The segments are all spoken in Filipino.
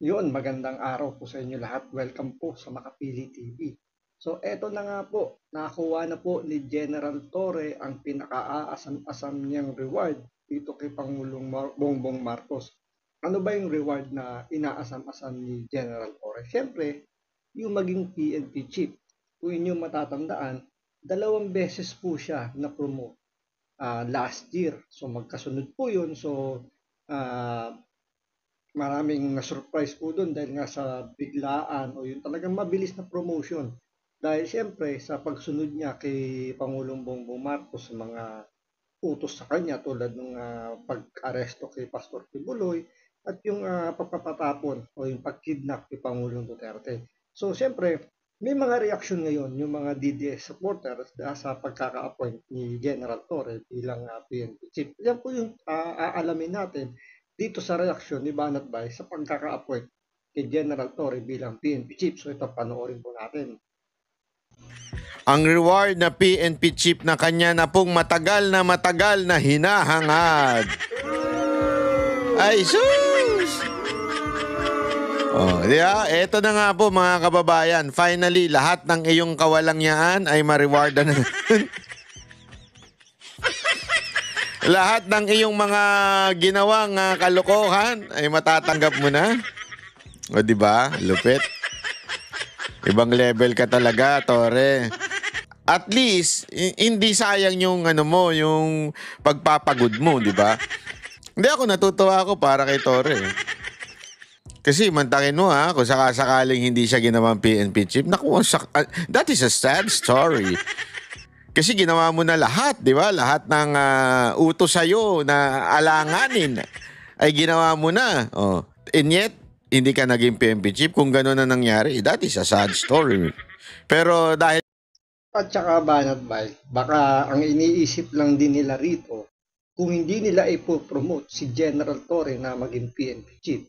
Yun, magandang araw po sa inyo lahat. Welcome po sa Makapili TV. So, eto na nga po, nakakuha na po ni General Torre ang pinaka-aasam-asam niyang reward dito kay Bongbong Marcos. Ano ba yung reward na inaasam-asam ni General Torre? Siyempre, yung maging PNP chief. Kung inyong matatandaan, 2 beses po siya na-promote last year. So, magkasunod po yun. So, uh, maraming na-surprise po doon dahil nga sa biglaan o yung talagang mabilis na promotion. Dahil siyempre sa pagsunod niya kay Pangulong Bongbong Marcos sa mga utos sa kanya tulad ng pag-aresto kay Pastor Kibuloy at yung pagpapatapon o yung pag-kidnap kay Pangulong Duterte. So siyempre, may mga reaksyon ngayon yung mga DDS supporters sa pagkaka-appoint ni General Torre bilang PNP chief. Yan po yung aalamin natin dito sa reaksyon ni Banat Bay sa pagkaka-appoint kay General Torre bilang PNP chief. So ito panoorin po natin. Ang reward na PNP chief na kanya na pong matagal na hinahangad. Ay, sus! Oh, diba? Eto na nga po mga kababayan. Finally, lahat ng iyong kawalangyaan ay ma-rewardan na. Lahat ng iyong mga ginawang kalokohan ay matatanggap mo na. O diba? Lupit. Ibang level ka talaga, Torre. At least, hindi sayang yung yung pagpapagod mo, di ba? Hindi ako natutuwa ako para kay Torre. Kasi mantakin mo kung sakasakaling hindi siya ginawang PNP chief, naku, that is a sad story. Kasi ginawa mo na lahat, di ba? Lahat ng utos sa'yo na alanganin ay ginawa mo na. Oh. And yet, hindi ka naging PNP chief. Kung gano'n na nangyari, that is a sad story. Pero dahil... At saka Banat Bay, baka ang iniisip lang din nila rito, kung hindi nila ipopromote si General Torre na maging PNP chief,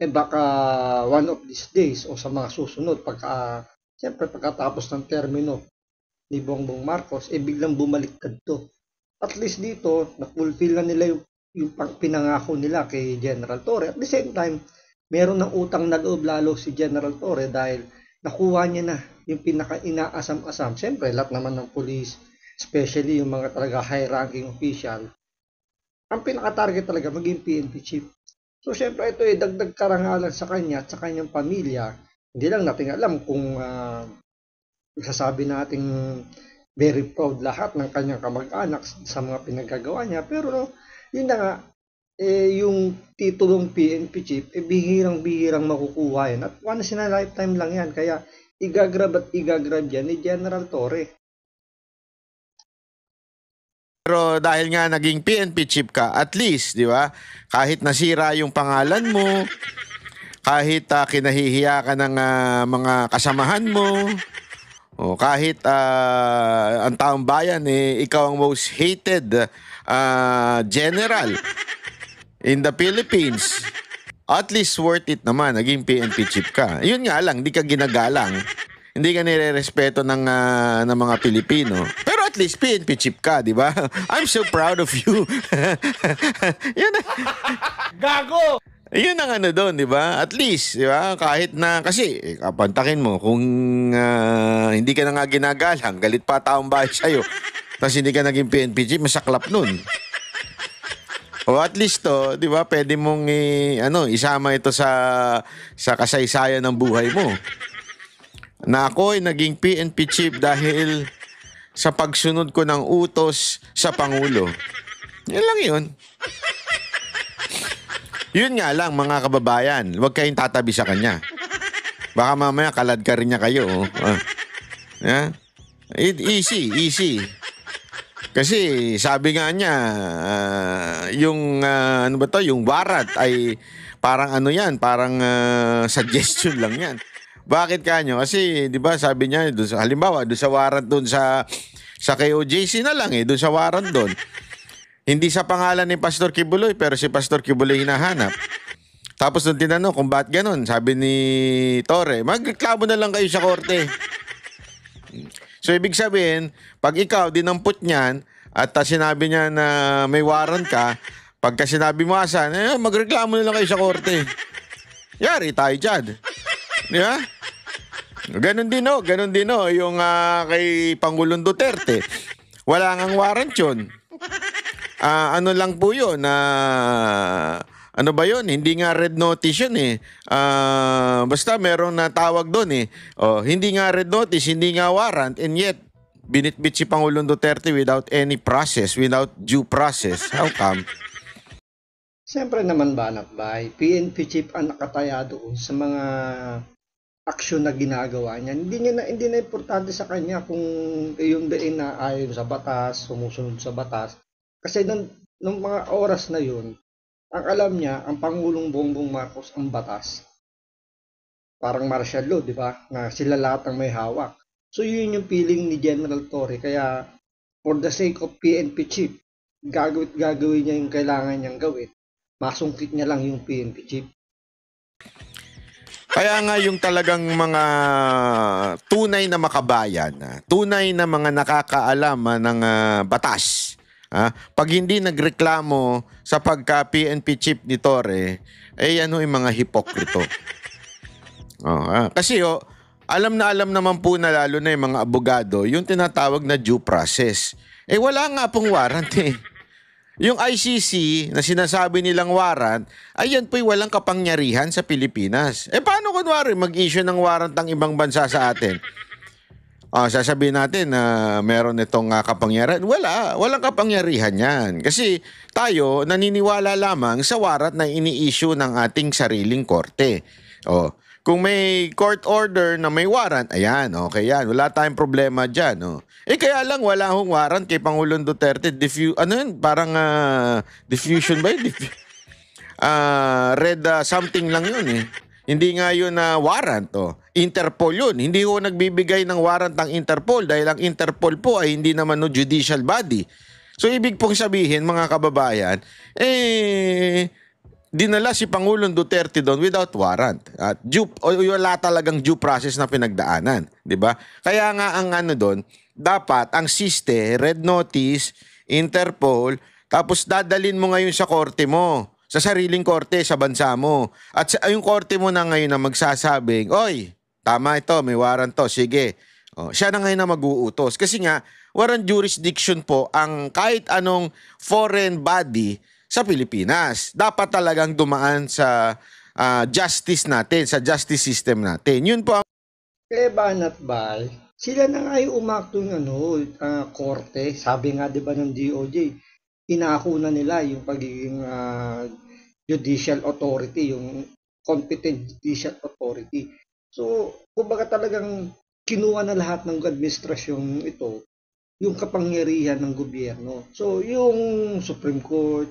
baka one of these days o sa mga susunod, siyempre pagkatapos ng termino ni Bongbong Marcos, biglang bumaliktad to. At least dito, na-fulfill na nila yung pinangako nila kay General Torre. At the same time, meron ng utang na loob lalo si General Torre dahil nakuha niya na yung pinaka-inaasam-asam. Siyempre, lahat naman ng police, especially yung mga talaga high-ranking official, ang pinaka-target talaga maging PNP chief. So, siyempre, ito dagdag karangalan sa kanya at sa kanyang pamilya. Hindi lang natin alam kung sasabi nating very proud lahat ng kanyang kamag-anak sa mga pinagagawa niya. Pero, yun na nga, yung titulong PNP chief, bihirang-bihirang makukuha yan. At once in a lifetime lang yan. Kaya, igagrab yan ni General Torre. Pero dahil nga naging PNP chief ka, at least, di ba? Kahit nasira yung pangalan mo, kahit kinahihiya ka ng mga kasamahan mo, o kahit ang taong bayan, ikaw ang most hated general in the Philippines, at least worth it naman, naging PNP chief ka. Yun nga lang, hindi ka ginagalang. Hindi ka nire-respeto ng mga Pilipino. Pero at least PNP chief ka, di ba? I'm so proud of you. Yun Gago! Yun ang doon, di ba? At least, di ba? Kahit na, kasi, kapantakin mo, kung hindi ka na nga ginagalang, galit pa taong bahay sa'yo, tapos hindi ka naging PNP chief, masaklap nun. O at least to, 'di ba? Pwede mong isama ito sa kasaysayan ng buhay mo. Na ako ay naging PNP chief dahil sa pagsunod ko ng utos sa Pangulo. Yan lang 'yun. Yun nga lang mga kababayan, huwag kayong tatabi sa kanya. Baka mamaya kalad ka rin niya kayo. Yeah? Easy. Kasi sabi nga niya, yung yung warrant ay parang parang suggestion lang yan. Bakit kanyo? Kasi 'di ba sabi niya halimbawa doon sa warrant doon sa KOJC na lang doon sa warrant doon. Hindi sa pangalan ni Pastor Kibuloy pero si Pastor Kibuloy hinahanap. Tapos nung tinanong kung bakit ganun, sabi ni Torre, magreklamo na lang kayo sa korte. So, ibig sabihin, pag ikaw dinampot niyan at sinabi niya na may warrant ka, pagka sinabi mo asan, magreklamo na lang kayo sa korte. Yari tayo dyan. Di ba? Ganon din yung kay Pangulong Duterte. Wala ngang warrant yun. Ano lang po yun, ano ba yun? Hindi nga red notice yun eh. Basta meron na tawag doon eh. Hindi nga red notice, hindi nga warrant, and yet, binitbit si Pangulong Duterte without any process, without due process. How come? Siyempre naman banat bay, PNP chief ang nakataya doon sa mga aksyon na ginagawa niya. Hindi na importante sa kanya kung yung din na ayon sa batas, sumusunod sa batas. Kasi nung mga oras na yun, ang alam niya, ang Pangulong Bongbong Marcos ang batas. Parang martial law, di ba? Na sila lahat ang may hawak. So yun yung feeling ni General Torre. Kaya for the sake of PNP chief, gagawin niya yung kailangan niyang gawin. Masungkit niya lang yung PNP chief. Kaya nga yung talagang mga tunay na makabayan, tunay na mga nakakaalam ng batas, pag hindi nagreklamo sa pagka-PNP chief ni Torre, ano yung mga hipokrito. Kasi alam naman po na lalo na yung mga abogado, yung tinatawag na due process. Wala nga pong warrant eh. Yung ICC na sinasabi nilang warrant, ayan po'y walang kapangyarihan sa Pilipinas. Paano kunwari mag-issue ng warrant ang ibang bansa sa atin? Sasabihin natin na meron itong kapangyarihan. Walang kapangyarihan yan. Kasi tayo naniniwala lamang sa warrant na ini-issue ng ating sariling korte. Kung may court order na may warrant, ayan, okay yan. Wala tayong problema dyan. Kaya lang wala hong warrant kay Pangulong Duterte. Parang diffusion ba yun? Red something lang yun eh. Hindi nga yun warrant. Interpol yun. Hindi ko nagbibigay ng warrant ang Interpol dahil ang Interpol po ay hindi naman judicial body. So ibig pong sabihin mga kababayan, dinala si Pangulong Duterte doon without warrant. At wala talagang due process na pinagdaanan, 'di ba? Kaya nga ang doon, dapat ang siste, red notice, Interpol, tapos dadalin mo ngayon sa korte mo, sa sariling korte sa bansa mo. At yung korte mo na ngayon na magsasabing, "Oy, tama ito, may warrant to, sige." Siya na ngayon na mag-uutos kasi nga warrant jurisdiction po ang kahit anong foreign body sa Pilipinas. Dapat talagang dumaan sa justice natin, sa justice system natin. Yun po ang... Banat bay, sila na nga yung umaktong korte. Sabi nga diba ng DOJ, inako na nila yung pagiging judicial authority, yung competent judicial authority. So, kumbaga talagang kinuha na lahat ng administrasyon ito, yung kapangyarihan ng gobyerno. So, yung Supreme Court,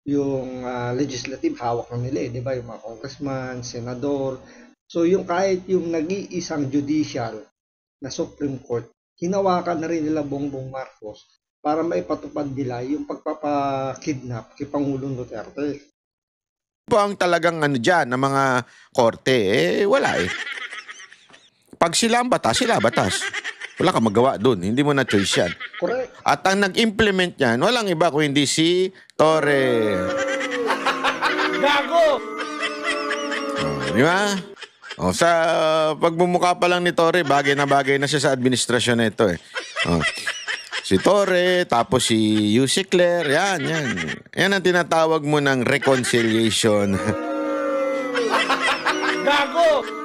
yung legislative, hawak na nila di ba? Yung mga congressman, senador. So, yung kahit yung nag-iisang judicial na Supreme Court, hinawakan na rin nila Bongbong Marcos para maipatupad nila yung pagpapakidnap kay Pangulong Duterte. Po ang talagang dyan ng mga korte, wala eh. Pag sila ang batas, sila batas. Wala ka magawa doon. Hindi mo na choice yan. Correct. At ang nag-implement yan, walang iba kung hindi si Torre. Gago! Di ba? Sa pagmumukha pa lang ni Torre, bagay na siya sa administrasyon na ito eh. Si Torre, tapos si Yussi Claire, yan. Yan ang tinatawag mo ng reconciliation. Gago!